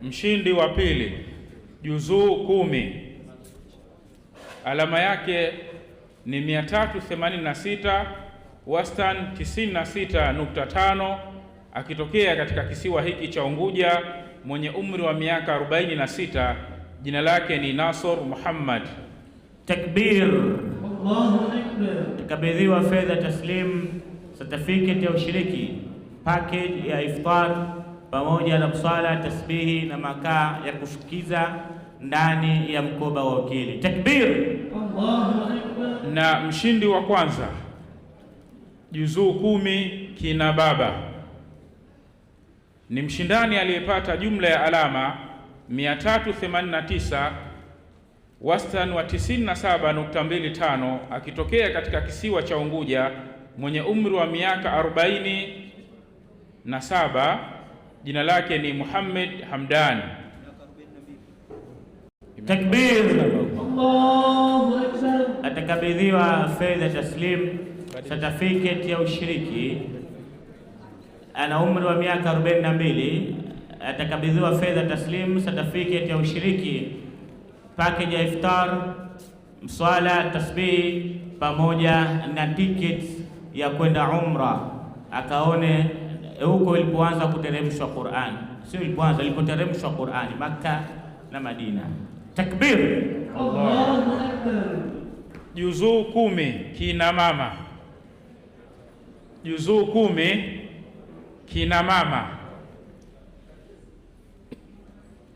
Mshindi wa pili, juzuu 10, alama yake ni 386, wastani 96.5, akitokea katika kisiwa hiki cha Unguja, mwenye umri wa miaka 46. Jina lake ni Nasor Muhammad. Takbir, Allahu Akbar. Takabidhiwa fedha taslim, certificate ya ushiriki, package ya iftar pamoja na msala, tasbihi na makaa ya kufukiza ndani ya mkoba wa wakili. Takbir, Allahu Akbar. Na mshindi wa kwanza, juzuu 10, kina baba, ni mshindani aliyepata jumla ya alama 389, wastani wa 97.25, akitokea katika kisiwa cha Unguja, mwenye umri wa miaka 47. Jina lake ni Muhammad Hamdan. Takbir, Allahu Akbar. Atakabidhiwa fedha taslim, certificate ya ushiriki, ana umri wa miaka 42. Atakabidhiwa fedha taslim, certificate ya ushiriki, package ya iftar, mswala, tasbih pamoja na ticket ya kwenda umra, akaone huko ilipoanza kuteremshwa Qur'an. Sio ilipoanza, ilipoteremshwa Qur'an Makka na Madina. Takbir, Allahu Akbar. Juzuu 10, kina mama, juzuu 10, kina mama.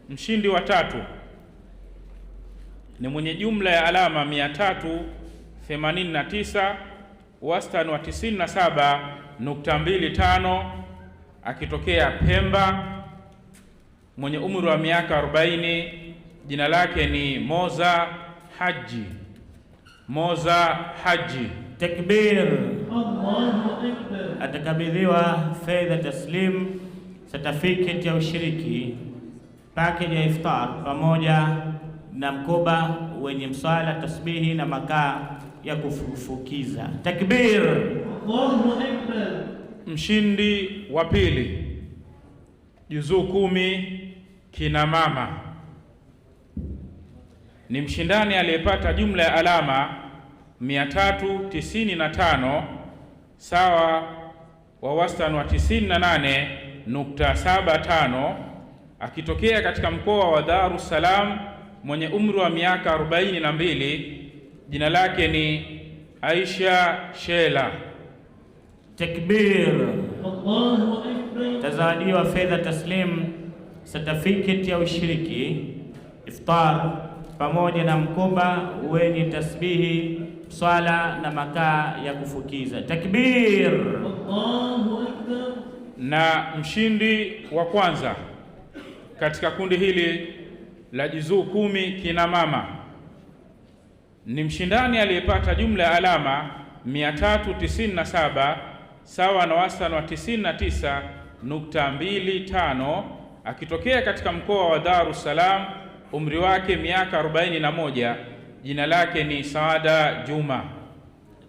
Mshindi wa tatu ni mwenye jumla ya alama 389, wastani wa 97.25, akitokea Pemba, mwenye umri wa miaka 40. Jina lake ni Moza Haji. Moza Haji. Takbir, Allahu Akbar. Atakabidhiwa fedha taslim, certificate ya ushiriki, package ya iftar pamoja na mkoba wenye mswala, tasbihi na makaa ya kufukiza. Takbir, Allahu Akbar. Mshindi wa pili, juzuu 10, kina mama, ni mshindani aliyepata jumla ya alama 395, sawa wa wastani wa 98.75, akitokea katika mkoa wa Dar es Salaam, mwenye umri wa miaka 42. Jina lake ni Aisha Shela. Takbir, Allahu Akbar. Tazawadiwa fedha taslim, certificate ya ushiriki, iftar pamoja na mkoba wenye tasbihi, swala na makaa ya kufukiza. Takbir, Allahu Akbar. Na mshindi wa kwanza katika kundi hili la juzuu 10, kina mama, ni mshindani aliyepata jumla ya alama 397, sawa na wastani wa 99.25, akitokea katika mkoa wa Dar es Salaam, umri wake miaka 41. Jina lake ni Saada Juma.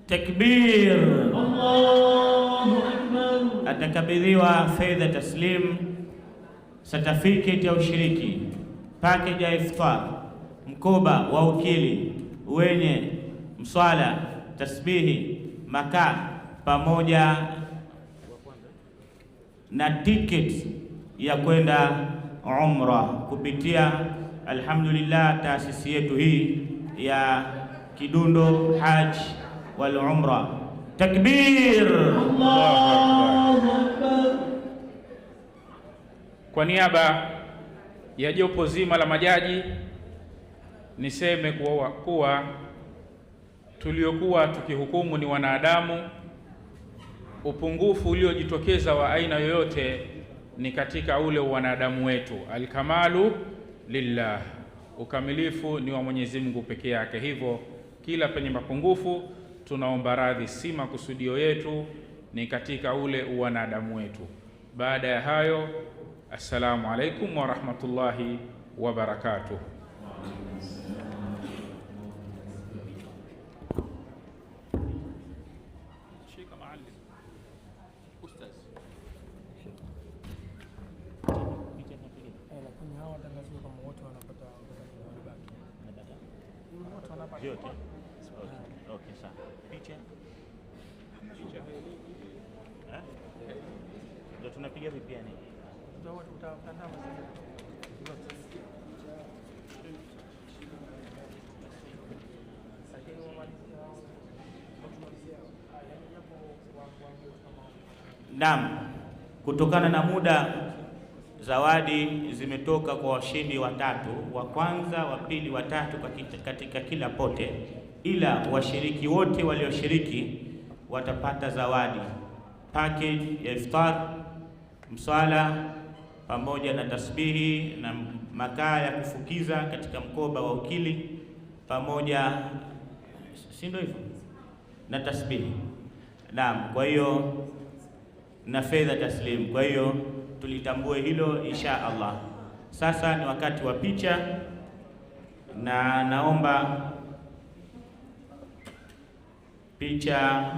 Takbir, Allahu Akbar. Atakabidhiwa fedha taslim, certificate ya ushiriki, package ya iftar, mkoba wa ukili wenye mswala, tasbihi, makaa pamoja na ticket ya kwenda umra kupitia alhamdulillah taasisi yetu hii ya Kidundo Hajj wal Umra. Takbir, Allahu Akbar. Kwa niaba ya jopo zima la majaji niseme kuwa tuliokuwa tukihukumu ni wanadamu. Upungufu uliojitokeza wa aina yoyote ni katika ule wanadamu wetu. Alkamalu lillah, ukamilifu ni wa Mwenyezi Mungu peke yake. Hivyo kila penye mapungufu tunaomba radhi, si makusudio yetu, ni katika ule wanadamu wetu. Baada ya hayo, assalamu alaikum wa rahmatullahi wa barakatuh. lakini Vyote. Okay, sawa. Picha. Ndio tunapiga vipi yani? Naam, kutokana na muda, zawadi zimetoka kwa washindi watatu, wa kwanza, wa pili, wa tatu katika kila pote, ila washiriki wote walioshiriki watapata zawadi package ya iftar, mswala pamoja na tasbihi na makaa ya kufukiza katika mkoba wa ukili pamoja, si ndio hivyo, na tasbihi. Naam, kwa hiyo na fedha taslim. Kwa hiyo tulitambue hilo insha Allah. Sasa ni wakati wa picha, na naomba picha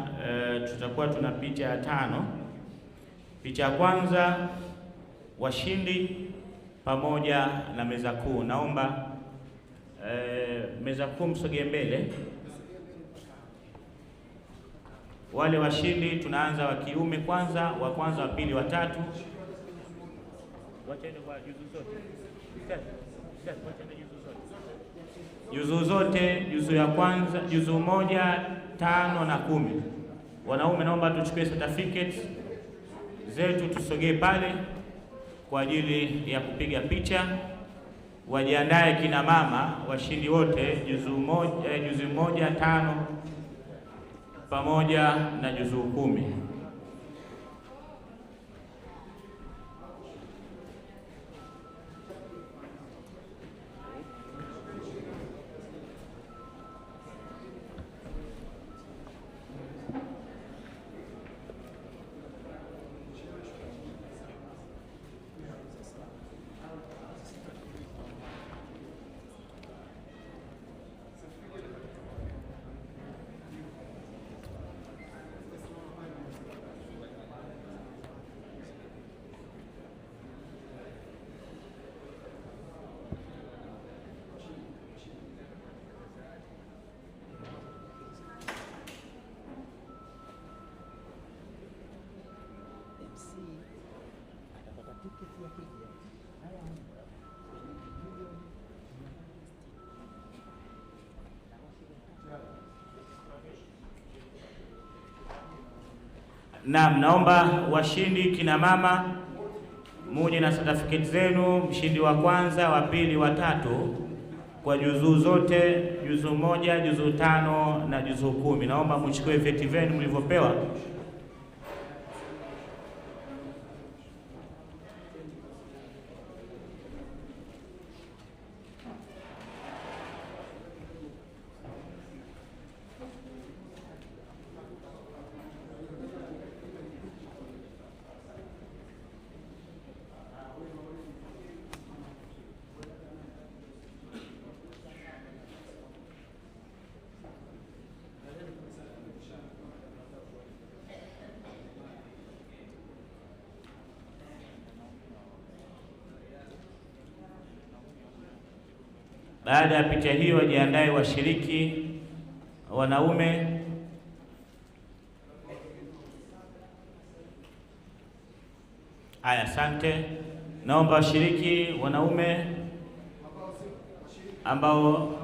tutakuwa tuna picha 5. Picha ya kwanza washindi pamoja na meza kuu. Naomba meza kuu msogee mbele. Wale washindi tunaanza wa kiume kwanza, wa kwanza, wa pili, wa tatu. Wacheni kwa juzu zote. Juzu zote, juzu ya kwanza, juzu 1, 5 na 10. Wanaume naomba tuchukue certificates zetu tusogee pale kwa ajili ya kupiga picha. Wajiandae kina mama washindi wote, juzu 1, 5 pamoja na juzu 10. Naam, naomba washindi kina mama muje na certificate zenu, mshindi wa kwanza, wa pili, wa tatu kwa juzuu zote, juzuu 1, juzuu 5 na juzuu 10. Naomba mchukue vyeti vyenu mlivyopewa. Baada ya picha hiyo, wajiandae washiriki wanaume. Haya, asante. Naomba washiriki wanaume ambao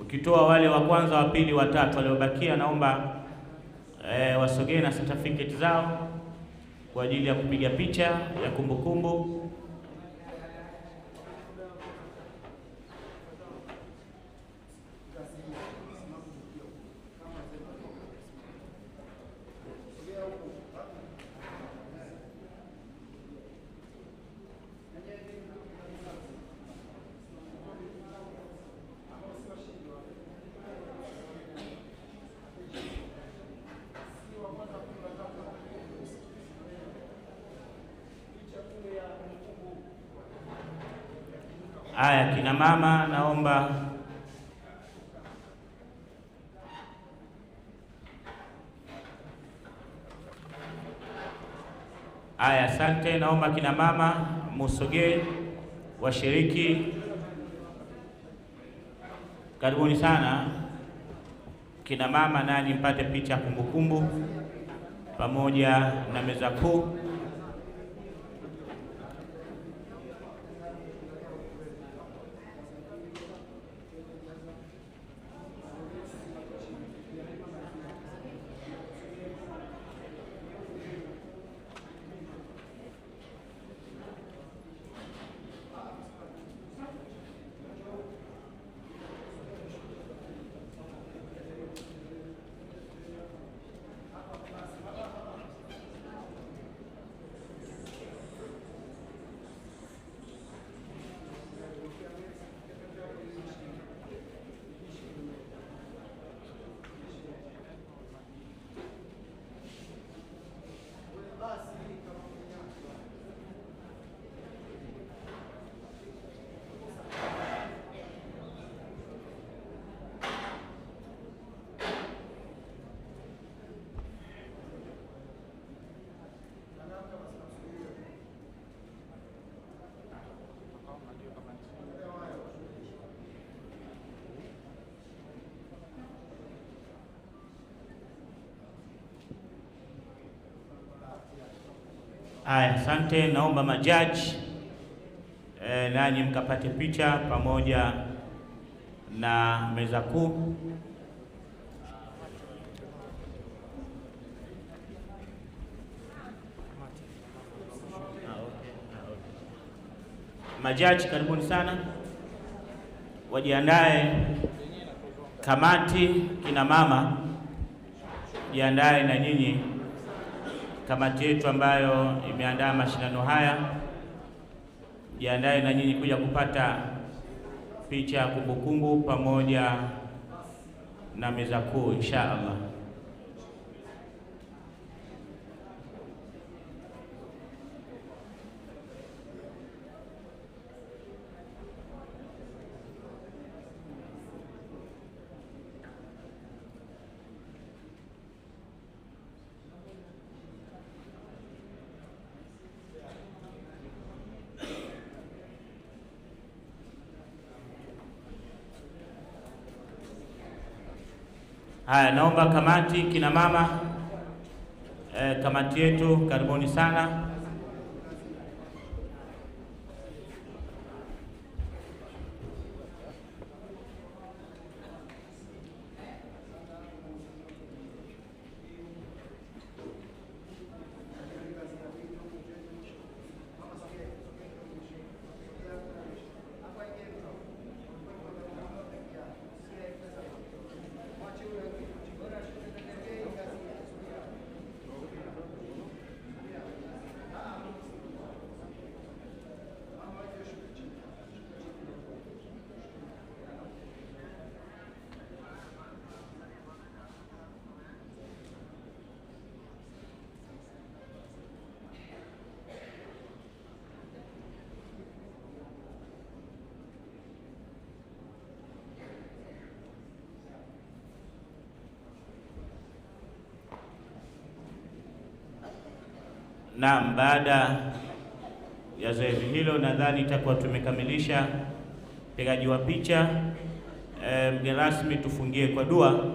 ukitoa wale wa kwanza, wa pili, wa tatu waliobakia, naomba wasogee na certificate zao kwa ajili ya kupiga picha ya kumbukumbu. Haya, kina mama naomba haya, asante. Naomba kina mama musogee, washiriki Karibuni sana kina mama, nanyi mpate picha kumbukumbu pamoja na meza kuu. Haya, asante. Naomba majaji nanyi mkapate picha pamoja na meza kuu. Majaji karibuni sana, wajiandae. Kamati kina mama, jiandae na nyinyi. Kamati yetu ambayo imeandaa mashindano haya, jiandae na nyinyi kuja kupata picha ya kumbukumbu pamoja na meza kuu insha Allah. Haya, naomba kamati kina mama, kamati yetu karibuni sana. Naam, baada ya zoezi hilo nadhani itakuwa tumekamilisha upigaji wa picha. Mgeni rasmi, tufungie kwa dua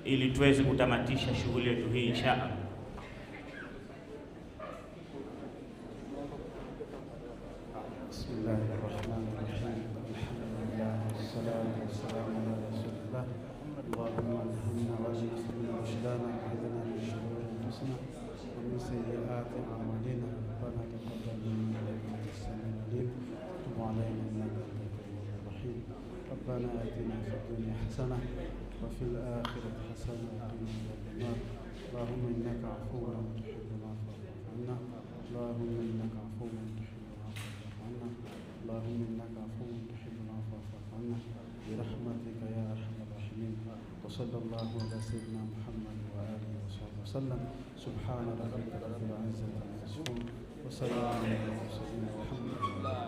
ili tuweze kutamatisha shughuli yetu hii inshallah. Bismillahirrahmanirrahim. Alhamdulillah wassalatu wassalamu ala rasulillah. Allahumma alhamna wa ajina rushdana wa hadina min shururi anfusina wa min sayyiati a'malina. Rabbana taqabbal minna innaka antas samiul alim wa tub alayna innaka antat tawwabur rahim. Rabbana atina fid dunya hasanah wa fil akhirati hasanah wa qina adhaban nar. Allahumma innaka afuwwun tuhibbul afwa fa'fu anna. Allahumma innaka afuwwun tuhibbul afwa fa'fu anna. اللهم إنك عفو تحب العفو فاعف عنا برحمتك يا أرحم الراحمين. وصلى الله على سيدنا محمد وآله وصحبه وسلم. سبحان ربك رب العزة عما يصفون وسلام على المرسلين والحمد لله.